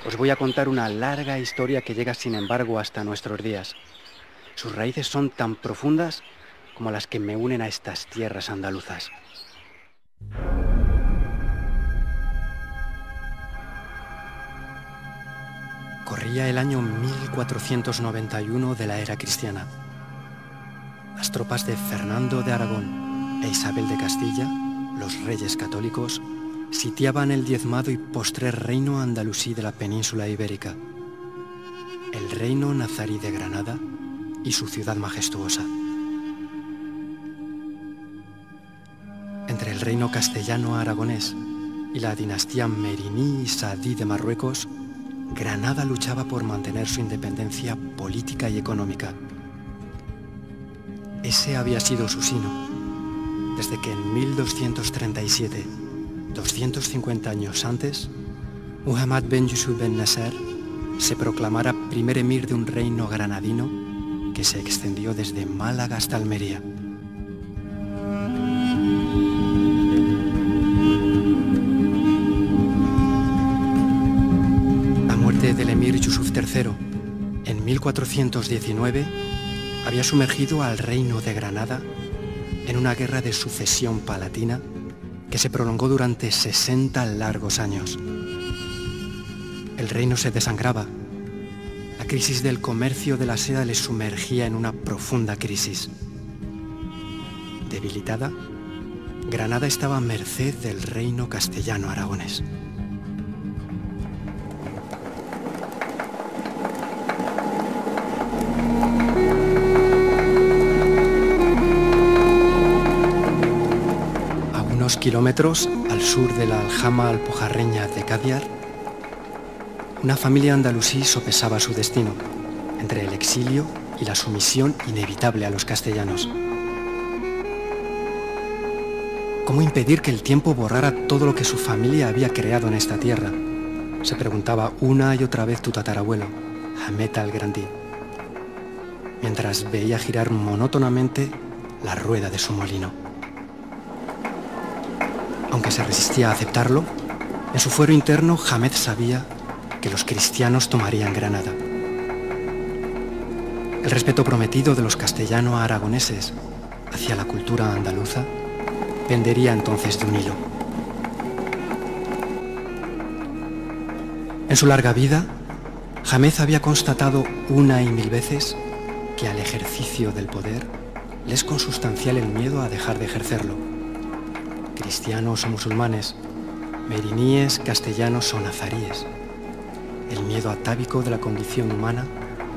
Os voy a contar una larga historia que llega, sin embargo, hasta nuestros días. Sus raíces son tan profundas como las que me unen a estas tierras andaluzas. Corría el año 1491 de la era cristiana. Las tropas de Fernando de Aragón e Isabel de Castilla, los reyes católicos, sitiaban el diezmado y postrer reino andalusí de la península ibérica, el reino nazarí de Granada y su ciudad majestuosa. Entre el reino castellano-aragonés y la dinastía meriní y saadí de Marruecos, Granada luchaba por mantener su independencia política y económica. Ese había sido su sino, desde que en 1237, 250 años antes, Muhammad ben Yusuf ben Nasser se proclamara primer emir de un reino granadino que se extendió desde Málaga hasta Almería. La muerte del emir Yusuf III en 1419 había sumergido al reino de Granada en una guerra de sucesión palatina que se prolongó durante 60 largos años. El reino se desangraba. La crisis del comercio de la seda le sumergía en una profunda crisis. Debilitada, Granada estaba a merced del reino castellano-aragonés. Kilómetros al sur de la aljama alpujarreña de Cádiz, una familia andalusí sopesaba su destino entre el exilio y la sumisión inevitable a los castellanos. ¿Cómo impedir que el tiempo borrara todo lo que su familia había creado en esta tierra?, se preguntaba una y otra vez tu tatarabuelo, Hamed al-Grandi, mientras veía girar monótonamente la rueda de su molino. Aunque se resistía a aceptarlo, en su fuero interno Hamed sabía que los cristianos tomarían Granada. El respeto prometido de los castellano-aragoneses hacia la cultura andaluza pendería entonces de un hilo. En su larga vida, Hamed había constatado una y mil veces que al ejercicio del poder le es consustancial el miedo a dejar de ejercerlo. Cristianos o musulmanes, meriníes, castellanos o nazaríes. El miedo atávico de la condición humana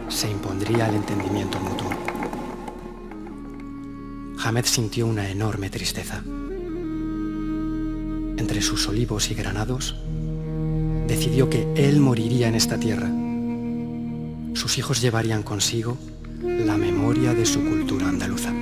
se impondría al entendimiento mutuo. Hamed sintió una enorme tristeza. Entre sus olivos y granados, decidió que él moriría en esta tierra. Sus hijos llevarían consigo la memoria de su cultura andaluza.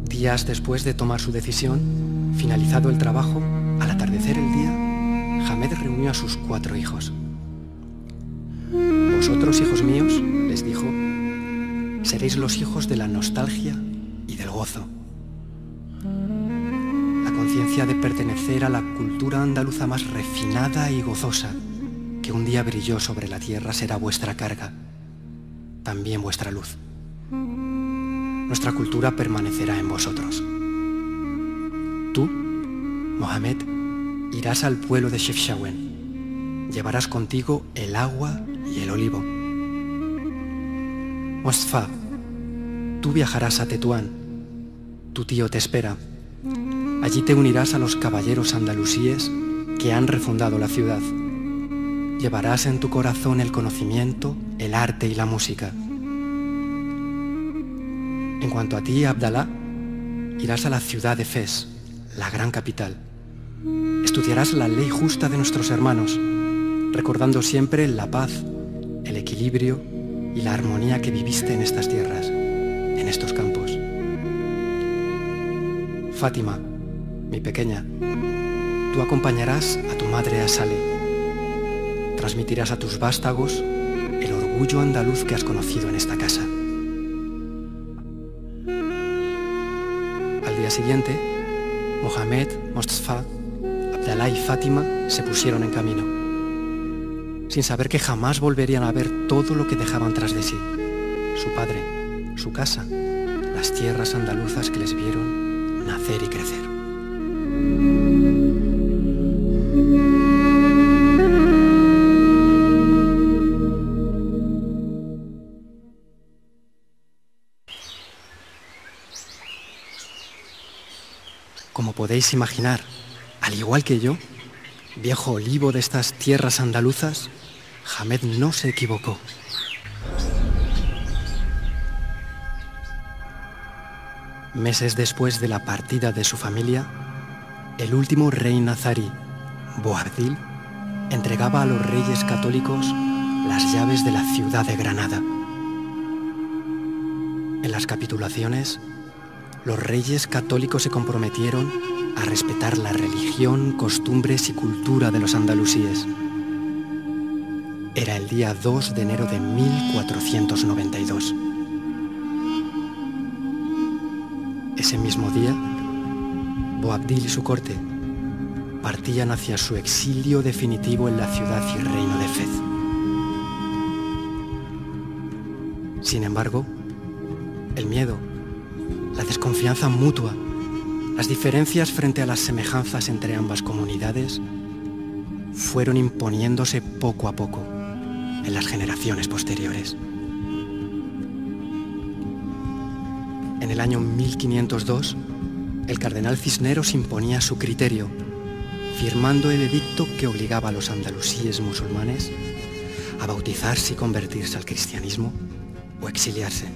Días después de tomar su decisión, finalizado el trabajo, al atardecer el día, Hamed reunió a sus 4 hijos. Vosotros, hijos míos, les dijo, seréis los hijos de la nostalgia y del gozo. La conciencia de pertenecer a la cultura andaluza más refinada y gozosa que un día brilló sobre la tierra será vuestra carga, también vuestra luz. Nuestra cultura permanecerá en vosotros. Tú, Mohamed, irás al pueblo de Chefchaouen. Llevarás contigo el agua y el olivo. Mostfa, tú viajarás a Tetuán. Tu tío te espera. Allí te unirás a los caballeros andalusíes que han refundado la ciudad. Llevarás en tu corazón el conocimiento, el arte y la música. En cuanto a ti, Abdalá, irás a la ciudad de Fez, la gran capital. Estudiarás la ley justa de nuestros hermanos, recordando siempre la paz, el equilibrio y la armonía que viviste en estas tierras, en estos campos. Fátima, mi pequeña, tú acompañarás a tu madre a Saleh. transmitirás a tus vástagos el orgullo andaluz que has conocido en esta casa. Al día siguiente, Mohamed, Mostafa, Abdalá y Fátima se pusieron en camino, sin saber que jamás volverían a ver todo lo que dejaban tras de sí: su padre, su casa, las tierras andaluzas que les vieron nacer y crecer. Como podéis imaginar, al igual que yo, viejo olivo de estas tierras andaluzas, Hamed no se equivocó. Meses después de la partida de su familia, el último rey nazarí, Boabdil, entregaba a los reyes católicos las llaves de la ciudad de Granada. En las capitulaciones, los reyes católicos se comprometieron a respetar la religión, costumbres y cultura de los andalusíes. Era el día 2 de enero de 1492. Ese mismo día, Boabdil y su corte partían hacia su exilio definitivo en la ciudad y reino de Fez. Sin embargo, el miedo, la desconfianza mutua, las diferencias frente a las semejanzas entre ambas comunidades fueron imponiéndose poco a poco en las generaciones posteriores. En el año 1502, el cardenal Cisneros imponía su criterio, firmando el edicto que obligaba a los andalusíes musulmanes a bautizarse y convertirse al cristianismo o exiliarse.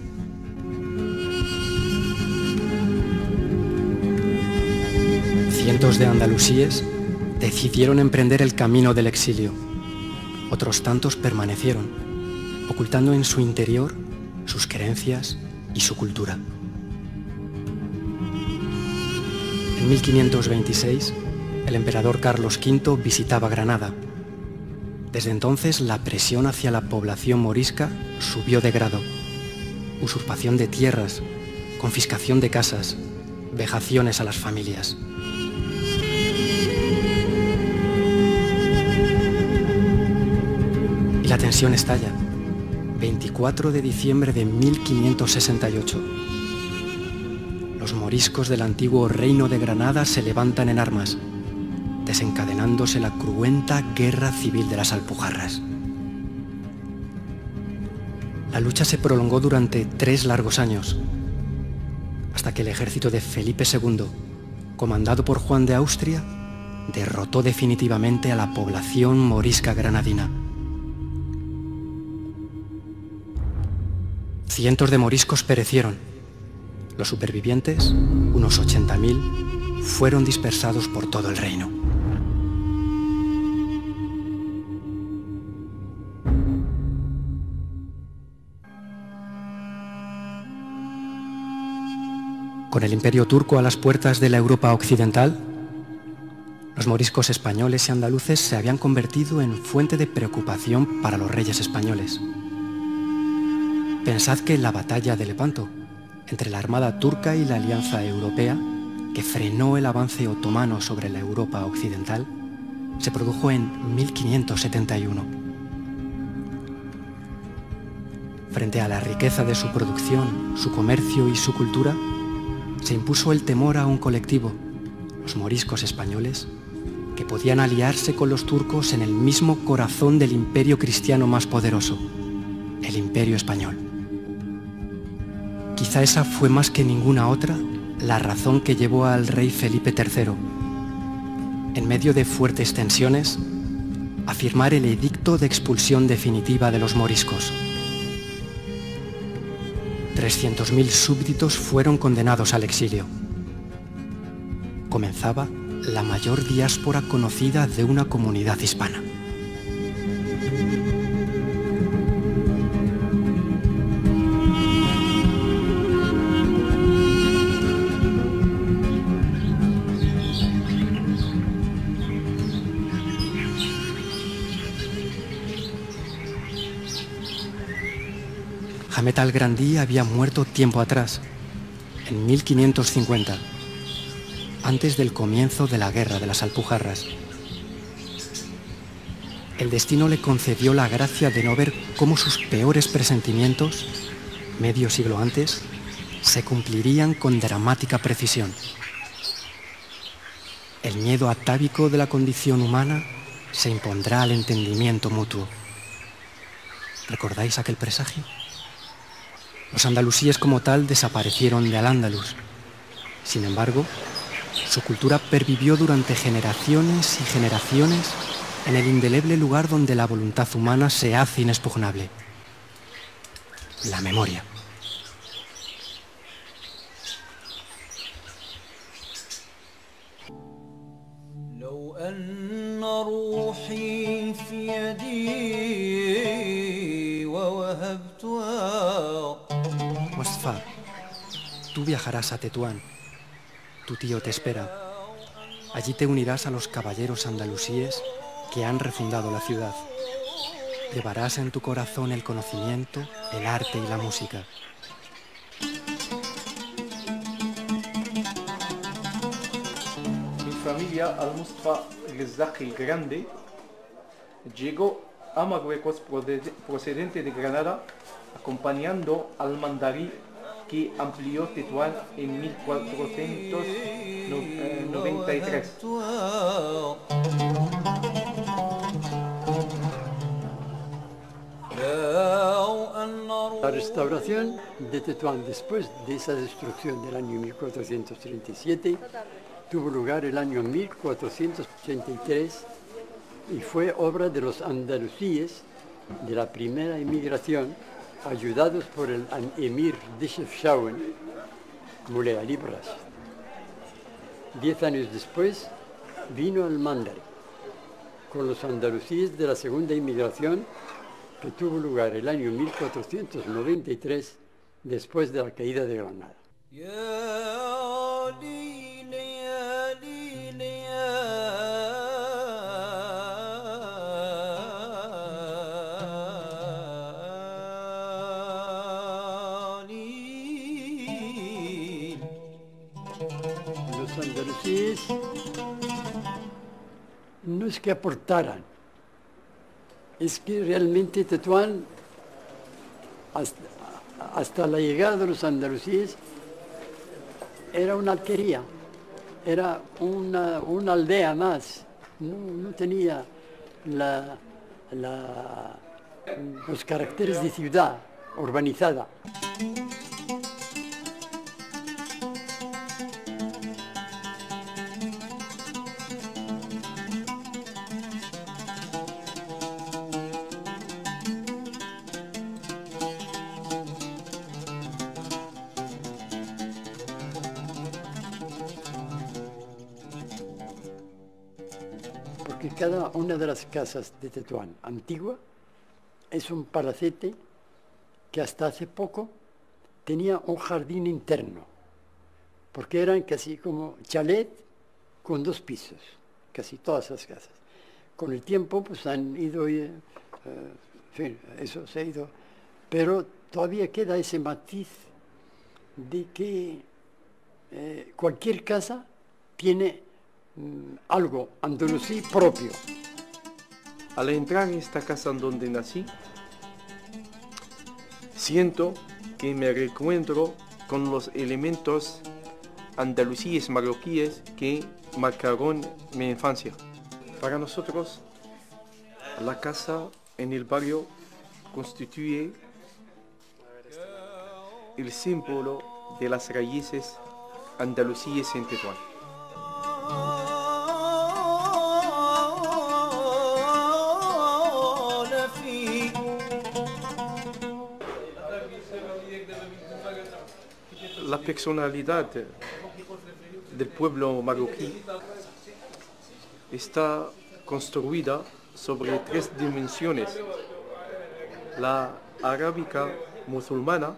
Cientos de andalusíes decidieron emprender el camino del exilio. Otros tantos permanecieron, ocultando en su interior sus creencias y su cultura. En 1526, el emperador Carlos V visitaba Granada. Desde entonces, la presión hacia la población morisca subió de grado. Usurpación de tierras, confiscación de casas, vejaciones a las familias. Y la tensión estalla. 24 de diciembre de 1568. Los moriscos del antiguo reino de Granada se levantan en armas, desencadenándose la cruenta guerra civil de las Alpujarras. La lucha se prolongó durante 3 largos años, hasta que el ejército de Felipe II, comandado por Juan de Austria, derrotó definitivamente a la población morisca granadina. Cientos de moriscos perecieron. Los supervivientes, unos 80.000, fueron dispersados por todo el reino. Con el imperio turco a las puertas de la Europa occidental, los moriscos españoles y andaluces se habían convertido en fuente de preocupación para los reyes españoles. Pensad que la batalla de Lepanto, entre la armada turca y la alianza europea, que frenó el avance otomano sobre la Europa occidental, se produjo en 1571. Frente a la riqueza de su producción, su comercio y su cultura, se impuso el temor a un colectivo, los moriscos españoles, que podían aliarse con los turcos en el mismo corazón del imperio cristiano más poderoso, el Imperio Español. Quizá esa fue más que ninguna otra la razón que llevó al rey Felipe III, en medio de fuertes tensiones, a firmar el edicto de expulsión definitiva de los moriscos. 300.000 súbditos fueron condenados al exilio. Comenzaba la mayor diáspora conocida de una comunidad hispana. Hamet al-Grandi había muerto tiempo atrás, en 1550, antes del comienzo de la Guerra de las Alpujarras. El destino le concedió la gracia de no ver cómo sus peores presentimientos, medio siglo antes, se cumplirían con dramática precisión. El miedo atávico de la condición humana se impondrá al entendimiento mutuo. ¿Recordáis aquel presagio? Los andalusíes como tal desaparecieron de Al-Ándalus. Sin embargo, su cultura pervivió durante generaciones y generaciones en el indeleble lugar donde la voluntad humana se hace inexpugnable: la memoria. Mostafá, tú viajarás a Tetuán. Tu tío te espera. Allí te unirás a los caballeros andalusíes que han refundado la ciudad. Llevarás en tu corazón el conocimiento, el arte y la música. Mi familia Al-Mustapha Rezac el Grande llegó a Marruecos procedente de Granada, acompañando al mandarí que amplió Tetuán en 1493. La restauración de Tetuán después de esa destrucción del año 1437 tuvo lugar el año 1483 y fue obra de los andalusíes de la primera inmigración, ayudados por el emir de Chefchaouen, Moulay Ali Rashid. 10 años después vino el mandarí con los andalusíes de la segunda inmigración, que tuvo lugar el año 1493 después de la caída de Granada. Los andalusíes no es que aportaran, es que realmente Tetuán, hasta la llegada de los andalusíes, era una alquería, era una aldea más, no tenía los caracteres de ciudad urbanizada. Porque cada una de las casas de Tetuán antigua es un palacete que hasta hace poco tenía un jardín interno, porque eran casi como chalet con 2 pisos, casi todas las casas. Con el tiempo pues han ido, en fin, eso se ha ido, pero todavía queda ese matiz de que cualquier casa tiene algo andalusí propio. Al entrar en esta casa en donde nací, siento que me reencuentro con los elementos andalusíes marroquíes que marcaron mi infancia. Para nosotros, la casa en el barrio constituye el símbolo de las raíces andalusíes en Tetuán. La personalidad del pueblo marroquí está construida sobre 3 dimensiones: la arábica musulmana,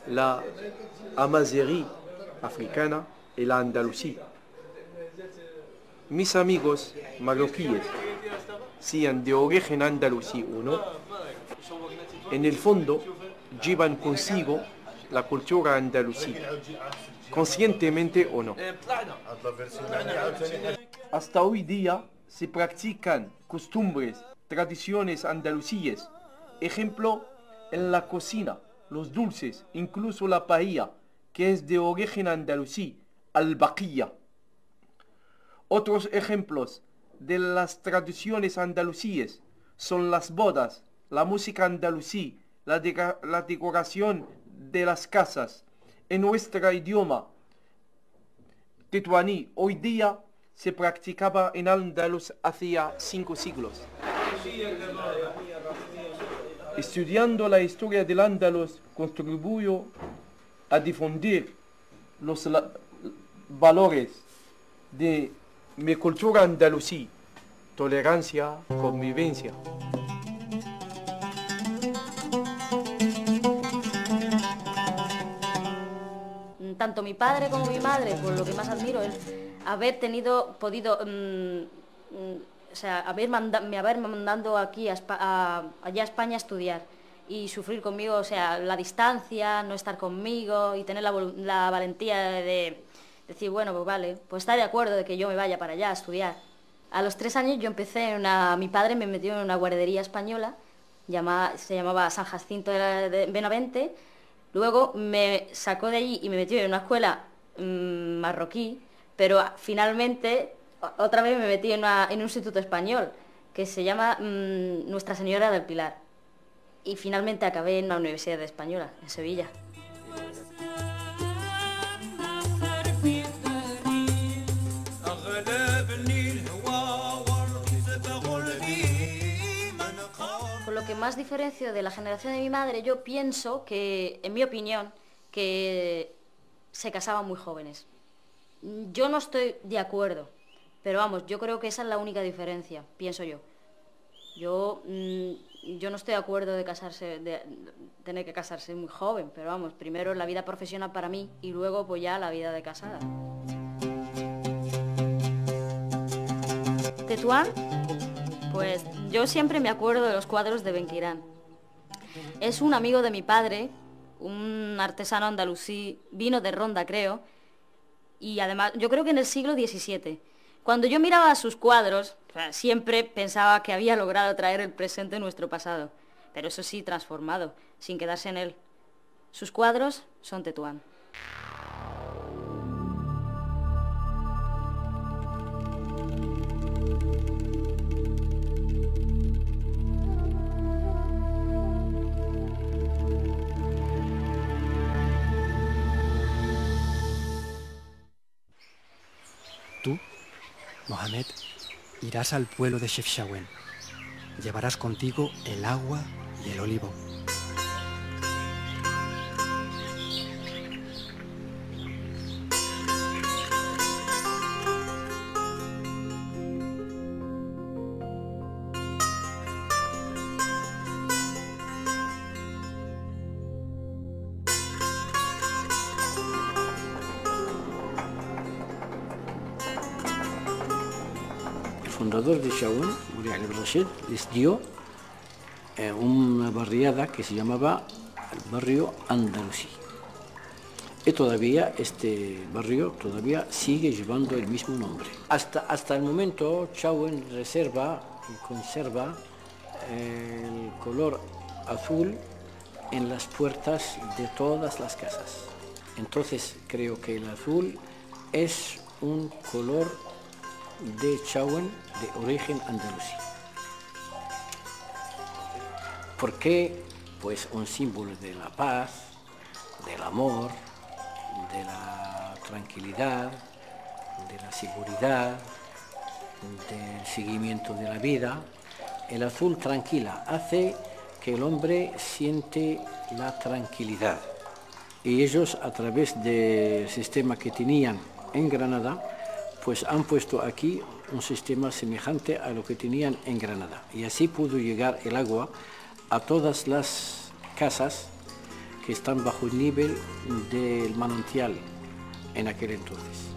la amazighi africana y la andalusí. Mis amigos marroquíes, sean de origen andalusí o no, en el fondo llevan consigo la cultura andalusí, conscientemente o no. Hasta hoy día se practican costumbres, tradiciones andalusíes, ejemplo en la cocina, los dulces, incluso la paella, que es de origen andalusí, al-baqiyya. Otros ejemplos de las tradiciones andalusíes son las bodas, la música andalusí, la decoración de las casas. En nuestro idioma tetuaní, hoy día se practicaba en Andaluz hacía 5 siglos. Estudiando la historia del Andaluz contribuyó a difundir los valores de mi cultura andalusí, tolerancia, convivencia. Tanto mi padre como mi madre, por lo que más admiro, es haber podido, haber mandado aquí allá a España a estudiar y sufrir conmigo, o sea, la distancia, no estar conmigo y tener la valentía de decir, bueno, pues vale, pues está de acuerdo de que yo me vaya para allá a estudiar. A los 3 años yo empecé mi padre me metió en una guardería española, se llamaba San Jacinto de Benavente. Luego me sacó de allí y me metió en una escuela marroquí, pero finalmente otra vez me metí en un instituto español que se llama Nuestra Señora del Pilar. Y finalmente acabé en la Universidad Española, en Sevilla. Con lo que más diferencio de la generación de mi madre, yo pienso que, en mi opinión, que se casaban muy jóvenes. Yo no estoy de acuerdo, pero vamos, yo creo que esa es la única diferencia, pienso yo. Yo no estoy de acuerdo de tener que casarse muy joven, pero vamos, primero la vida profesional para mí y luego pues ya la vida de casada. Tetuán, pues yo siempre me acuerdo de los cuadros de Benquirán. Es un amigo de mi padre, un artesano andalusí, vino de Ronda creo, y además yo creo que en el siglo XVII. Cuando yo miraba sus cuadros, siempre pensaba que había logrado traer el presente en nuestro pasado, pero eso sí, transformado, sin quedarse en él. Sus cuadros son Tetuán. Tú, Mohamed, irás al pueblo de Chefchaouen. Llevarás contigo el agua y el olivo. El fundador de Chaouen, Moulay al-Rashid, les dio una barriada que se llamaba el barrio andalusí. Y todavía este barrio todavía sigue llevando el mismo nombre. Hasta el momento Chaouen reserva y conserva el color azul en las puertas de todas las casas. Entonces creo que el azul es un color de Chaouen de origen andalusí. ¿Por qué? Pues un símbolo de la paz, del amor, de la tranquilidad, de la seguridad, del seguimiento de la vida. El azul tranquila hace que el hombre siente la tranquilidad. Y ellos, a través del sistema que tenían en Granada, pues han puesto aquí un sistema semejante a lo que tenían en Granada. Y así pudo llegar el agua a todas las casas que están bajo el nivel del manantial en aquel entonces.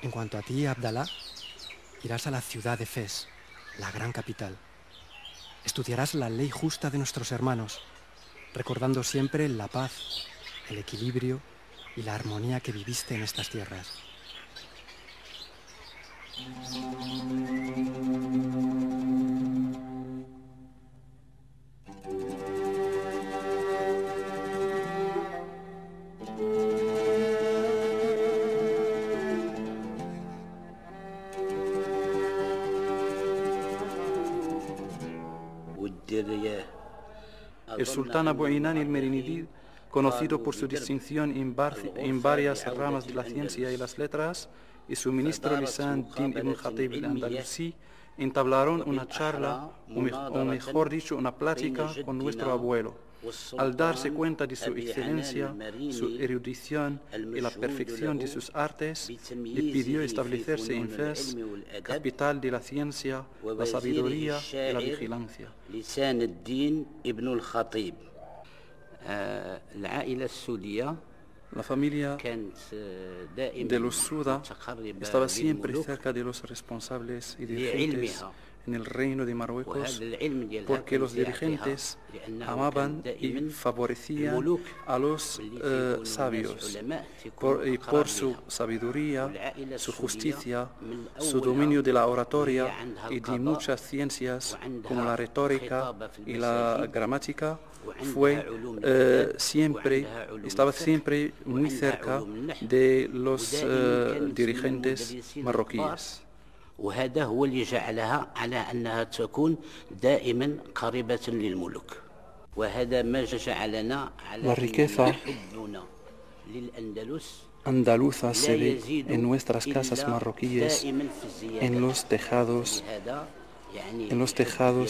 En cuanto a ti, Abdalá, irás a la ciudad de Fez, la gran capital. Estudiarás la ley justa de nuestros hermanos, recordando siempre la paz, el equilibrio y la armonía que viviste en estas tierras. El sultán Abu Inan el-Merinidid, conocido por su distinción en varias ramas de la ciencia y las letras, y su ministro Lisan Din ibn Khatib al-Andalusi, entablaron una charla, o mejor dicho, una plática con nuestro abuelo. Al darse cuenta de su excelencia, su erudición y la perfección de sus artes, le pidió establecerse en Fez, capital de la ciencia, la sabiduría y la vigilancia. La familia de los Suda estaba siempre cerca de los responsables y dirigentes en el reino de Marruecos, porque los dirigentes amaban y favorecían a los sabios, y por su sabiduría, su justicia, su dominio de la oratoria y de muchas ciencias como la retórica y la gramática, estaba siempre muy cerca de los dirigentes marroquíes. وهذا هو اللي جعلها على أنها تكون دائما قريبة للملوك وهذا ما جعلنا على حبنا للأندلس Andaluza se ve en nuestras casas marroquíes, en los tejados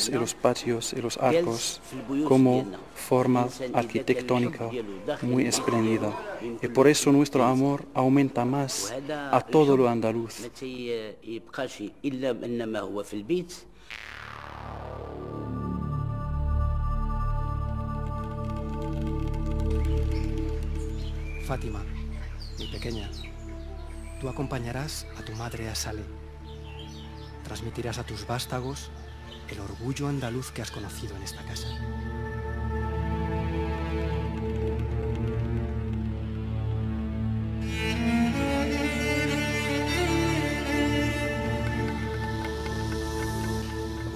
y los patios y los arcos, como forma arquitectónica muy espléndida. Y por eso nuestro amor aumenta más a todo lo andaluz. Fátima, mi pequeña, tú acompañarás a tu madre a Salé. Transmitirás a tus vástagos el orgullo andaluz que has conocido en esta casa.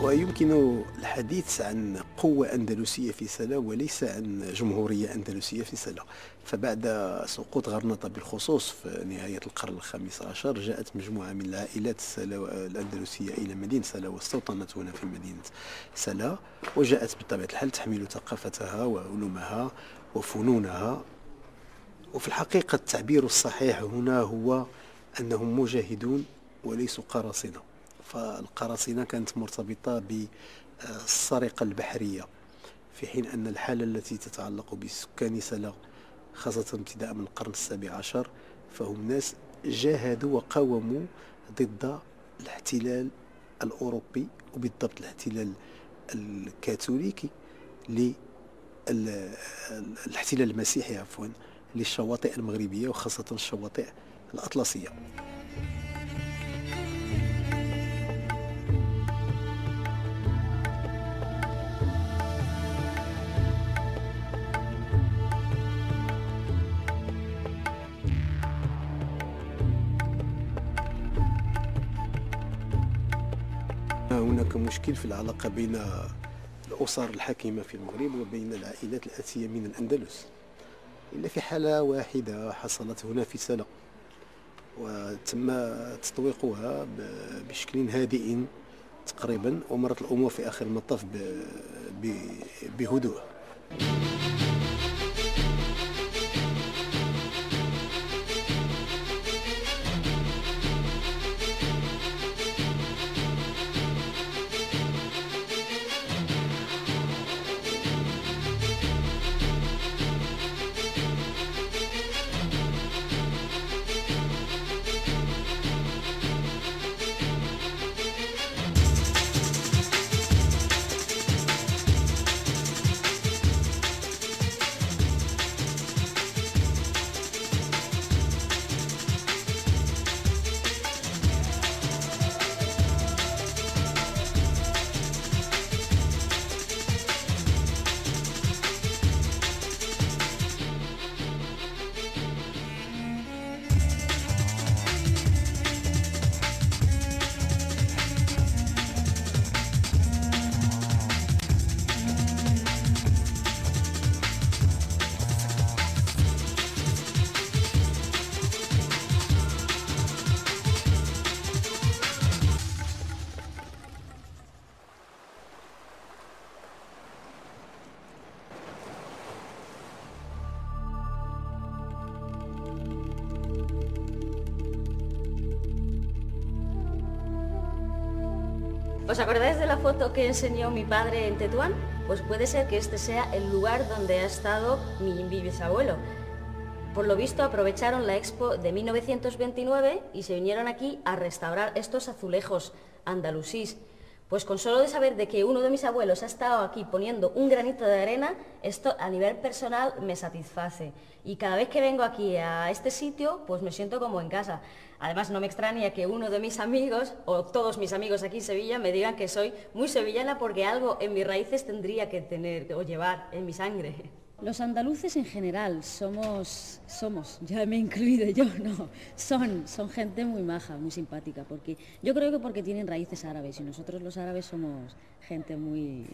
ويمكن الحديث عن قوة أندلسية في سلا وليس عن جمهورية أندلسية في سلا. فبعد سقوط غرناطة بالخصوص في نهاية القرن الخامس عشر جاءت مجموعة من العائلات الأندلسية إلى مدينة سلا واستوطنت هنا في مدينة سلا، وجاءت بطبيعة الحال تحمل ثقافتها وعلومها وفنونها. وفي الحقيقة التعبير الصحيح هنا هو أنهم مجاهدون وليسوا قراصنة. فالقراصنة كانت مرتبطة بالسرقة البحرية، في حين أن الحالة التي تتعلق بسكان سلا خاصة ابتداء من القرن السابع عشر فهم ناس جاهدوا وقاوموا ضد الاحتلال الأوروبي وبالضبط الاحتلال الكاثوليكي الاحتلال المسيحي عفوا للشواطئ المغربية وخاصة الشواطئ الأطلسية. هناك مشكل في العلاقة بين الأسر الحاكمة في المغرب وبين العائلات الآتية من الأندلس. إلا في حالة واحدة حصلت هنا في سلا وتم تطويقها بشكل هادئ تقريبا، ومرت الأمور في آخر المطاف بهدوء. ¿Os acordáis de la foto que enseñó mi padre en Tetuán? Pues puede ser que este sea el lugar donde ha estado mi bisabuelo. Por lo visto aprovecharon la Expo de 1929 y se vinieron aquí a restaurar estos azulejos andalusíes. Pues con solo de saber de que uno de mis abuelos ha estado aquí poniendo un granito de arena, esto a nivel personal me satisface. Y cada vez que vengo aquí a este sitio, pues me siento como en casa. Además, no me extraña que uno de mis amigos, o todos mis amigos aquí en Sevilla, me digan que soy muy sevillana porque algo en mis raíces tendría que tener o llevar en mi sangre. Los andaluces en general somos, ya me he incluido yo, no, son gente muy maja, muy simpática, porque yo creo que porque tienen raíces árabes y nosotros los árabes somos gente muy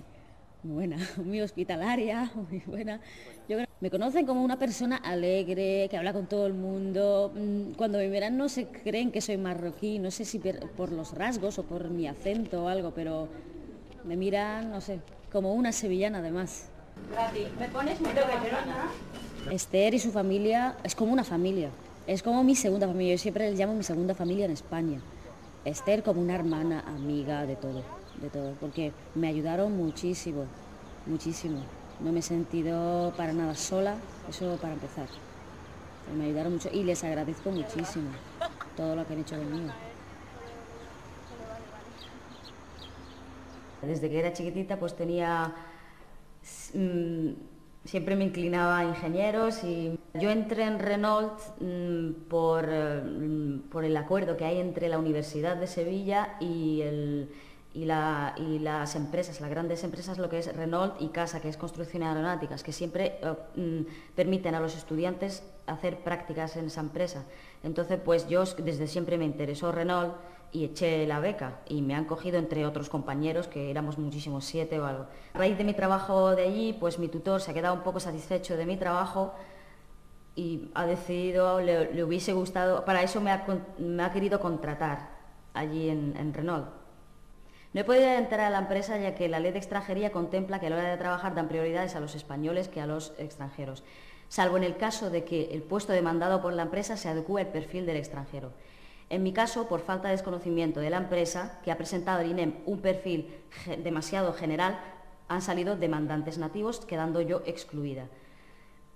buena, muy hospitalaria, muy buena. Yo creo, me conocen como una persona alegre, que habla con todo el mundo. Cuando me verán no se creen que soy marroquí, no sé si por los rasgos o por mi acento o algo, pero me miran, no sé, como una sevillana además. ¿Me pones mi hermana? Esther y su familia es como una familia, es como mi segunda familia, yo siempre les llamo mi segunda familia en España. Esther como una hermana, amiga, de todo, porque me ayudaron muchísimo, muchísimo. No me he sentido para nada sola, eso para empezar. Me ayudaron mucho y les agradezco muchísimo todo lo que han hecho conmigo. Desde que era chiquitita pues tenía... siempre me inclinaba a ingenieros y yo entré en Renault por el acuerdo que hay entre la Universidad de Sevilla y las empresas, las grandes empresas, lo que es Renault y CASA, que es Construcción Aeronáuticas, que siempre permiten a los estudiantes hacer prácticas en esa empresa. Entonces, pues yo desde siempre me interesó Renault y eché la beca y me han cogido entre otros compañeros, que éramos muchísimos, 7 o algo. A raíz de mi trabajo de allí, pues mi tutor se ha quedado un poco satisfecho de mi trabajo y ha decidido, le hubiese gustado, para eso me ha querido contratar allí en Renault. No he podido entrar a la empresa ya que la ley de extranjería contempla que a la hora de trabajar dan prioridades a los españoles que a los extranjeros, salvo en el caso de que el puesto demandado por la empresa se adecue al perfil del extranjero. En mi caso, por falta de desconocimiento de la empresa, que ha presentado al INEM un perfil demasiado general, han salido demandantes nativos, quedando yo excluida.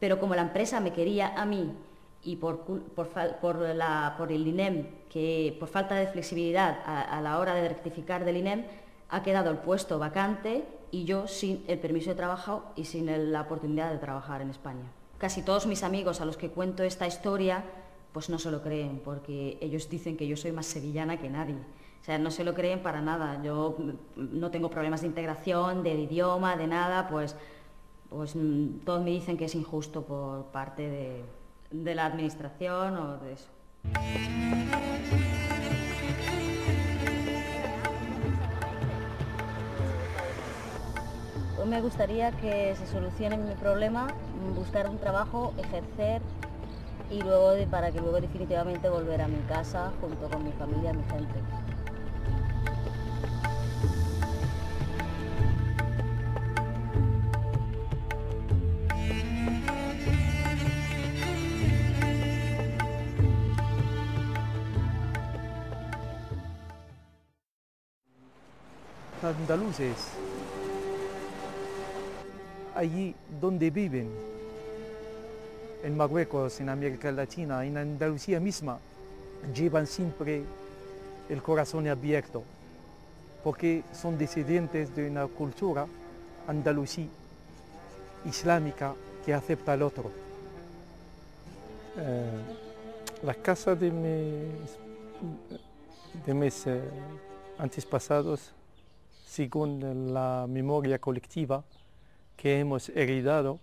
Pero como la empresa me quería a mí y por el INEM, que por falta de flexibilidad a la hora de rectificar del INEM, ha quedado el puesto vacante y yo sin el permiso de trabajo y sin la oportunidad de trabajar en España. Casi todos mis amigos a los que cuento esta historia pues no se lo creen, porque ellos dicen que yo soy más sevillana que nadie. O sea, no se lo creen para nada. Yo no tengo problemas de integración, del idioma, de nada, pues todos me dicen que es injusto por parte de la administración o de eso. me gustaría que se solucione mi problema, buscar un trabajo, ejercer y luego para que luego definitivamente volver a mi casa junto con mi familia, mi gente. Andaluces, allí donde viven, en Marruecos, en América Latina, en Andalucía misma, llevan siempre el corazón abierto, porque son descendientes de una cultura andalusí, islámica, que acepta al otro. La casa de mis antepasados, según la memoria colectiva que hemos heredado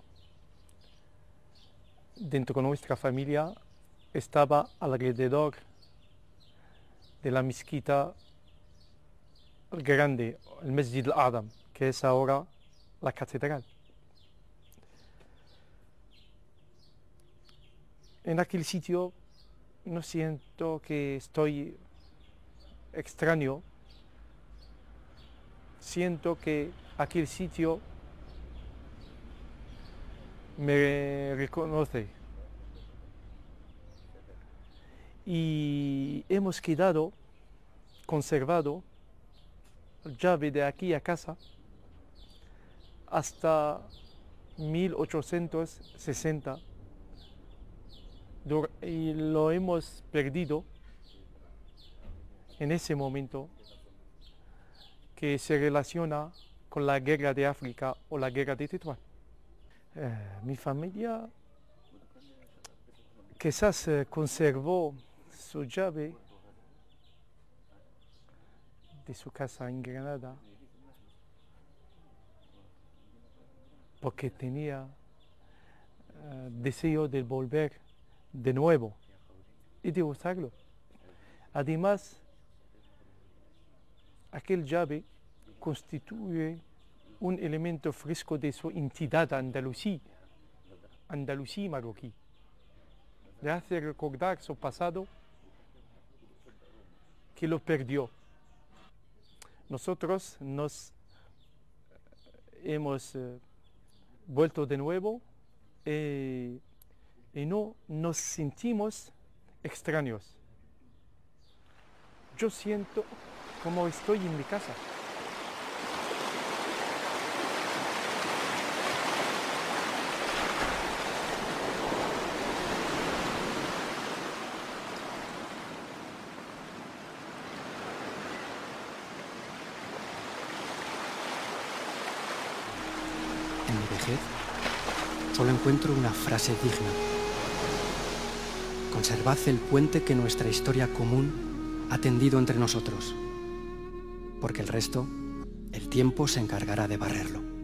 dentro de nuestra familia, estaba alrededor de la mezquita grande, el Masjid al-A'zam, que es ahora la catedral. En aquel sitio no siento que estoy extraño. Siento que aquel sitio me reconoce. Y hemos conservado la llave de aquí a casa hasta 1860 y lo hemos perdido en ese momento que se relaciona con la guerra de África o la guerra de Tetuán. Mi familia quizás conservó su llave de su casa en Granada porque tenía deseo de volver de nuevo y de usarlo. Además, aquel llave constituye un elemento fresco de su entidad andalusí marroquí. Le hace recordar su pasado que lo perdió. Nosotros nos hemos vuelto de nuevo y no nos sentimos extraños. Yo siento como estoy en mi casa. En mi vejez, solo encuentro una frase digna. Conservad el puente que nuestra historia común ha tendido entre nosotros, porque el resto, el tiempo se encargará de barrerlo.